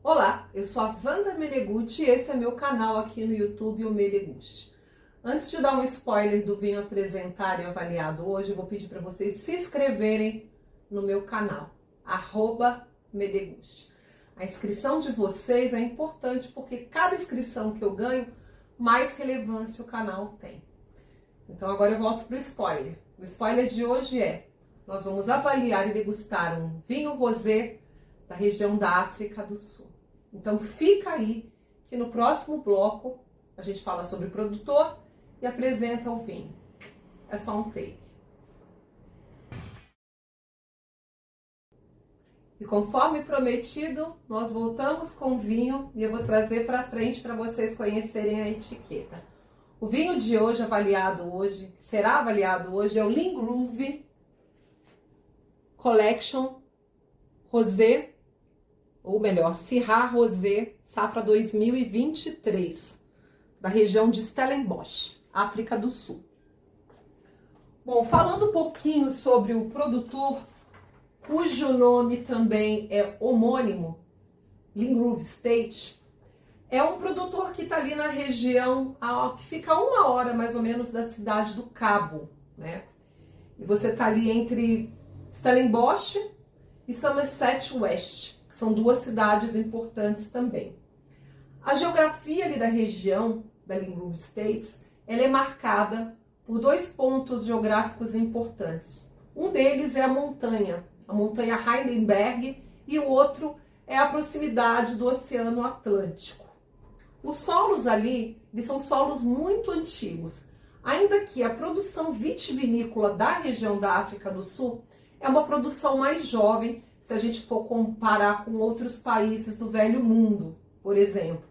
Olá, eu sou a Wanda Menegutti e esse é meu canal aqui no YouTube, o Menegutti. Antes de dar um spoiler do vinho apresentado e avaliado hoje, eu vou pedir para vocês se inscreverem no meu canal, @Menegutti. A inscrição de vocês é importante porque cada inscrição que eu ganho, mais relevância o canal tem. Então agora eu volto para o spoiler. O spoiler de hoje é: nós vamos avaliar e degustar um vinho rosé da região da África do Sul. Então fica aí que no próximo bloco a gente fala sobre o produtor e apresenta o vinho. É só um take. E conforme prometido, nós voltamos com o vinho e eu vou trazer para frente para vocês conhecerem a etiqueta. O vinho de hoje, que será avaliado hoje, é o Lingroove Collection Rosé, ou melhor, Syrah Rosé, safra 2023, da região de Stellenbosch, África do Sul. Bom, falando um pouquinho sobre o produtor, cujo nome também é homônimo, Lingroove Estate, é um produtor que está ali na região, que fica a 1 hora mais ou menos da cidade do Cabo, né? E você está ali entre Stellenbosch e Somerset West, que são duas cidades importantes também. A geografia ali da região da Lingroove Estates, ela é marcada por 2 pontos geográficos importantes. Um deles é a montanha Heidelberg, e o outro é a proximidade do Oceano Atlântico. Os solos ali, eles são solos muito antigos, ainda que a produção vitivinícola da região da África do Sul é uma produção mais jovem, se a gente for comparar com outros países do Velho Mundo, por exemplo.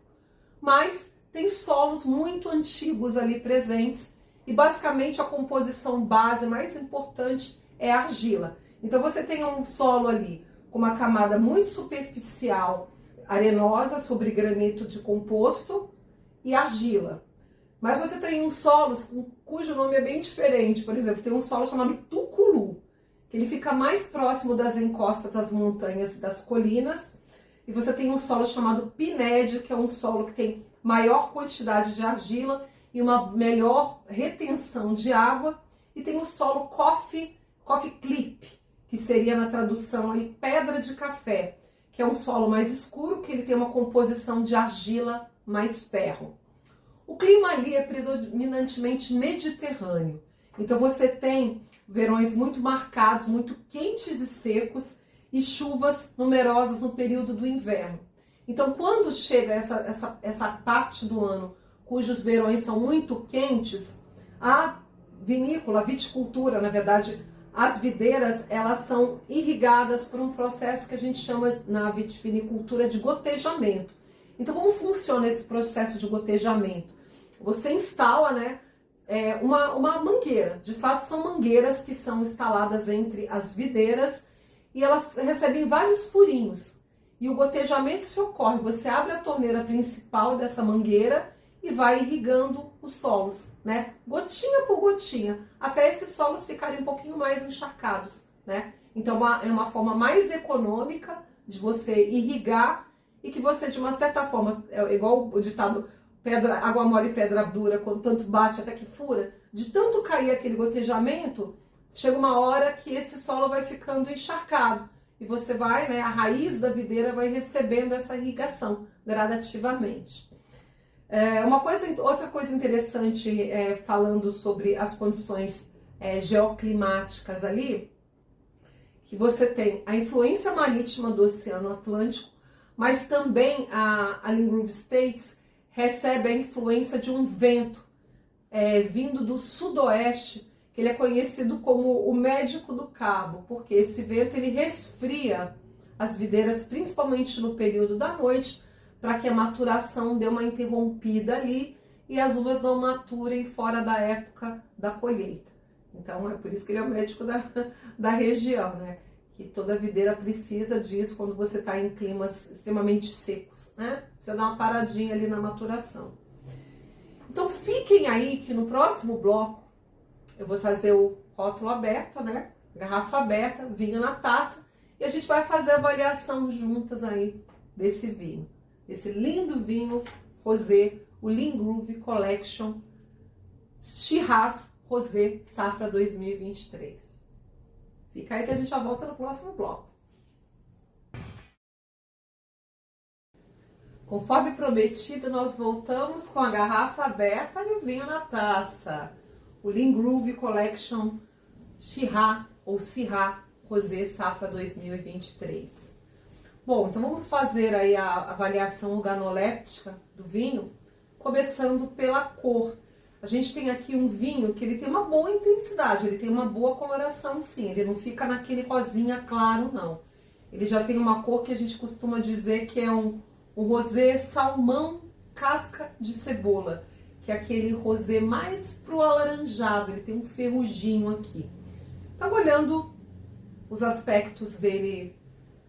Mas tem solos muito antigos ali presentes e basicamente a composição base mais importante é a argila. Então você tem um solo ali com uma camada muito superficial, arenosa, sobre granito de composto e argila. Mas você tem uns solos cujo nome é bem diferente. Por exemplo, tem um solo chamado Tuculu, que ele fica mais próximo das encostas das montanhas e das colinas. E você tem um solo chamado Pinede, que é um solo que tem maior quantidade de argila e uma melhor retenção de água. E tem o solo Coffee Clip, que seria na tradução aí pedra de café, que é um solo mais escuro, que ele tem uma composição de argila mais ferro. O clima ali é predominantemente mediterrâneo, então você tem verões muito marcados, muito quentes e secos, e chuvas numerosas no período do inverno. Então quando chega essa parte do ano, cujos verões são muito quentes, a viticultura, na verdade, as videiras, elas são irrigadas por um processo que a gente chama na vitivinicultura de gotejamento. Então, como funciona esse processo de gotejamento? Você instala, né, uma mangueira. De fato, são mangueiras que são instaladas entre as videiras e elas recebem vários furinhos. E o gotejamento se ocorre, você abre a torneira principal dessa mangueira e vai irrigando os solos, né? Gotinha por gotinha, até esses solos ficarem um pouquinho mais encharcados, né? Então é uma forma mais econômica de você irrigar e que você, de uma certa forma, é igual o ditado água mole e pedra dura, quando tanto bate até que fura, de tanto cair aquele gotejamento, chega uma hora que esse solo vai ficando encharcado e você vai, né, a raiz da videira vai recebendo essa irrigação gradativamente. Outra coisa interessante, falando sobre as condições geoclimáticas ali, que você tem a influência marítima do Oceano Atlântico, mas também a Lingroove Estates recebe a influência de um vento vindo do sudoeste, que ele é conhecido como o médico do cabo, porque esse vento ele resfria as videiras, principalmente no período da noite, para que a maturação dê uma interrompida ali e as uvas não maturem fora da época da colheita. Então é por isso que ele é o médico da região, né? Que toda videira precisa disso quando você está em climas extremamente secos, né? Precisa dar uma paradinha ali na maturação. Então fiquem aí que no próximo bloco eu vou trazer o rótulo aberto, né? Garrafa aberta, vinho na taça, e a gente vai fazer a avaliação juntas aí desse vinho, esse lindo vinho rosé, o Lean Groove Collection Shiraz Rosé Safra 2023. Fica aí que a gente já volta no próximo bloco. Conforme prometido, nós voltamos com a garrafa aberta e o vinho na taça. O Lean Groove Collection Shiraz ou Syrah Rosé Safra 2023. Bom, então vamos fazer aí a avaliação organoléptica do vinho, começando pela cor. A gente tem aqui um vinho que ele tem uma boa intensidade, ele tem uma boa coloração sim, ele não fica naquele rosinha claro não. Ele já tem uma cor que a gente costuma dizer que é um rosé salmão casca de cebola, que é aquele rosé mais pro alaranjado, ele tem um ferruginho aqui. Então, olhando os aspectos dele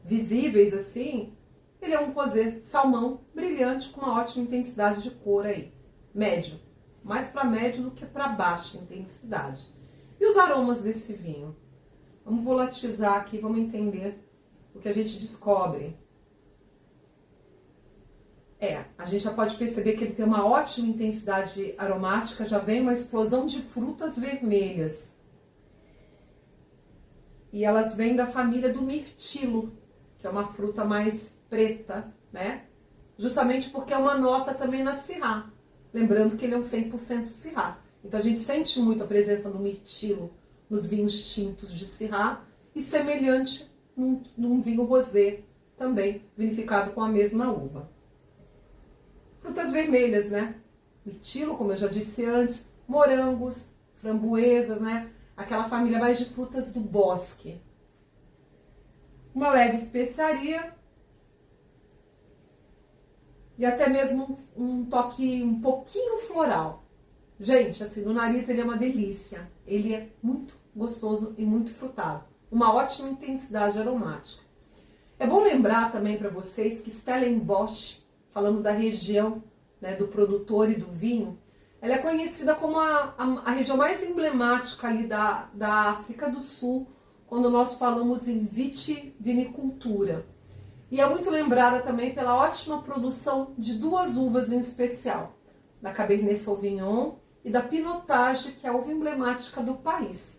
visíveis assim, ele é um rosé salmão brilhante com uma ótima intensidade de cor aí, médio, mais para médio do que para baixa intensidade. E os aromas desse vinho? Vamos volatilizar aqui, vamos entender o que a gente descobre. A gente já pode perceber que ele tem uma ótima intensidade aromática, já vem uma explosão de frutas vermelhas. E elas vêm da família do mirtilo, que é uma fruta mais preta, né? Justamente porque é uma nota também na Syrah. Lembrando que ele é um 100% Syrah. Então a gente sente muito a presença do mirtilo nos vinhos tintos de Syrah e semelhante num vinho rosé, também vinificado com a mesma uva. Frutas vermelhas, né? Mirtilo, como eu já disse antes, morangos, framboesas, né? Aquela família mais de frutas do bosque. Uma leve especiaria e até mesmo um toque um pouquinho floral. Gente, assim, no nariz ele é uma delícia. Ele é muito gostoso e muito frutado. Uma ótima intensidade aromática. É bom lembrar também para vocês que Stellenbosch, falando da região, né, do produtor e do vinho, ela é conhecida como a região mais emblemática ali da África do Sul, quando nós falamos em vitivinicultura. E é muito lembrada também pela ótima produção de duas uvas em especial, da Cabernet Sauvignon e da Pinotage, que é a uva emblemática do país.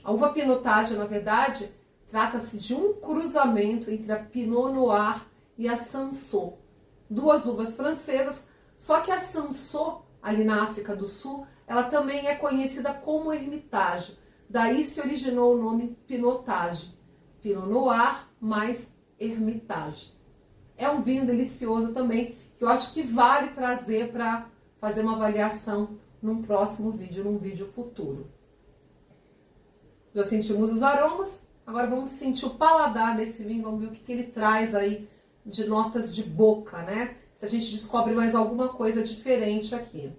A uva Pinotage, na verdade, trata-se de um cruzamento entre a Pinot Noir e a Cinsault, duas uvas francesas, só que a Cinsault, ali na África do Sul, ela também é conhecida como Hermitage. Daí se originou o nome Pinotage. Pinot Noir mais Hermitage. É um vinho delicioso também, que eu acho que vale trazer para fazer uma avaliação num próximo vídeo, num vídeo futuro. Já sentimos os aromas, agora vamos sentir o paladar desse vinho, vamos ver o que ele traz aí de notas de boca, né? Se a gente descobre mais alguma coisa diferente aqui.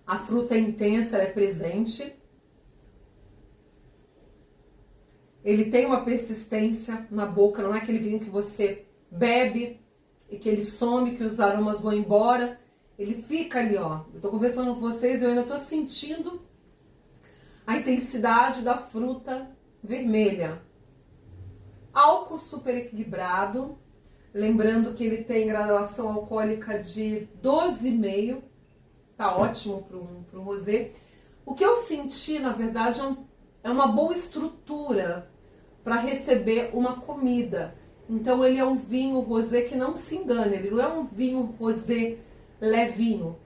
A fruta é intensa, ela é presente. Ele tem uma persistência na boca, não é aquele vinho que você bebe e que ele some, que os aromas vão embora. Ele fica ali, ó. Eu tô conversando com vocês e eu ainda tô sentindo a intensidade da fruta vermelha. Álcool super equilibrado. Lembrando que ele tem graduação alcoólica de 12,5. Tá ótimo para um rosé. O que eu senti, na verdade, é uma boa estrutura para receber uma comida. Então ele é um vinho rosé que não se engana. Ele não é um vinho rosé levinho.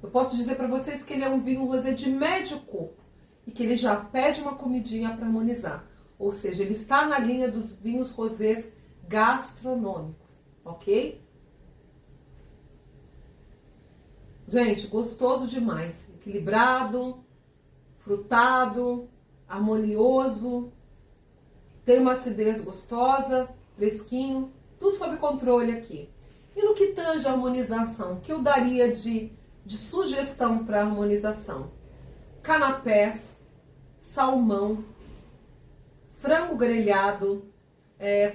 Eu posso dizer para vocês que ele é um vinho rosé de médio corpo e que ele já pede uma comidinha para harmonizar. Ou seja, ele está na linha dos vinhos rosés gastronômicos, ok? Gente, gostoso demais. Equilibrado, frutado, harmonioso, tem uma acidez gostosa, fresquinho, tudo sob controle aqui. E no que tange a harmonização, o que eu daria de sugestão para harmonização? Canapés, salmão, frango grelhado,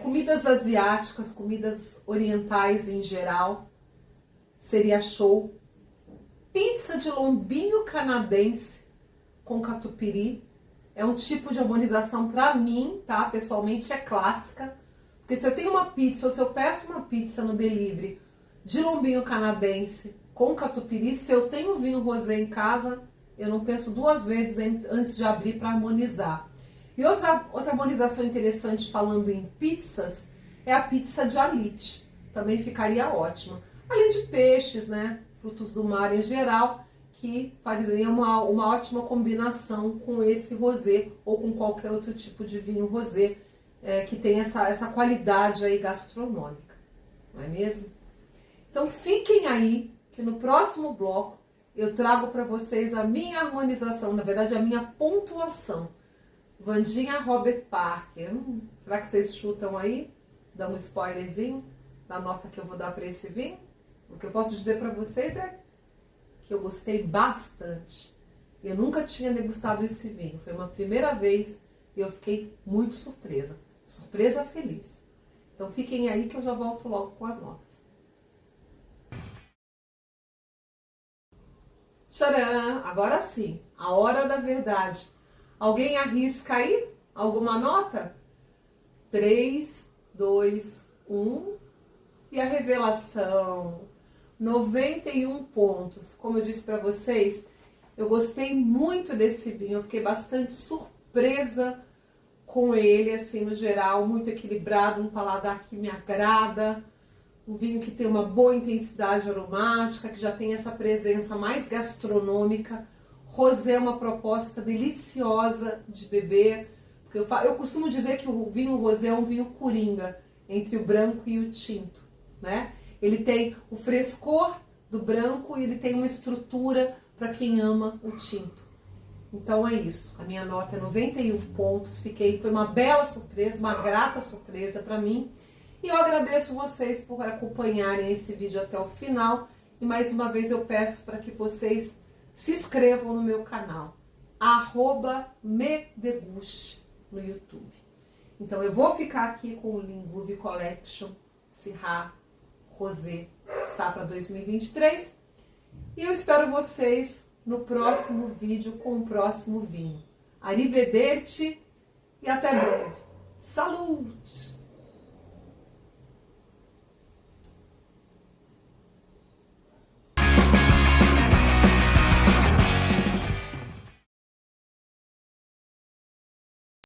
comidas asiáticas, comidas orientais em geral, seria show. Pizza de lombinho canadense, com catupiry. É um tipo de harmonização para mim, tá? Pessoalmente é clássica. Porque se eu tenho uma pizza, ou se eu peço uma pizza no delivery de lombinho canadense com catupiry, se eu tenho vinho rosé em casa, eu não penso duas vezes antes de abrir para harmonizar. E outra harmonização interessante falando em pizzas é a pizza de alite. Também ficaria ótima. Além de peixes, né? Frutos do mar em geral, que faria uma ótima combinação com esse rosé ou com qualquer outro tipo de vinho rosé que tem essa qualidade aí gastronômica, não é mesmo? Então fiquem aí, que no próximo bloco eu trago para vocês a minha harmonização, na verdade a minha pontuação. Wandinha Robert Parker, será que vocês chutam aí? Dá um spoilerzinho da nota que eu vou dar para esse vinho? O que eu posso dizer para vocês é que eu gostei bastante. Eu nunca tinha degustado esse vinho, foi uma primeira vez e eu fiquei muito surpresa. Surpresa feliz. Então fiquem aí que eu já volto logo com as notas. Tcharam! Agora sim, a hora da verdade. Alguém arrisca aí? Alguma nota? 3, 2, 1. E a revelação? 91 pontos. Como eu disse para vocês, eu gostei muito desse vinho. Eu fiquei bastante surpresa com ele, assim, no geral, muito equilibrado, um paladar que me agrada, um vinho que tem uma boa intensidade aromática, que já tem essa presença mais gastronômica. Rosé é uma proposta deliciosa de beber, porque eu costumo dizer que o vinho rosé é um vinho coringa, entre o branco e o tinto, né? Ele tem o frescor do branco e ele tem uma estrutura para quem ama o tinto. Então é isso, a minha nota é 91 pontos, foi uma bela surpresa, uma grata surpresa para mim. E eu agradeço vocês por acompanharem esse vídeo até o final. E mais uma vez eu peço para que vocês se inscrevam no meu canal, @medeguste no YouTube. Então eu vou ficar aqui com o Linguve Collection Syrah Rosé Safra 2023. E eu espero vocês no próximo vídeo com o próximo vinho. Arrivederci e até breve. Salute!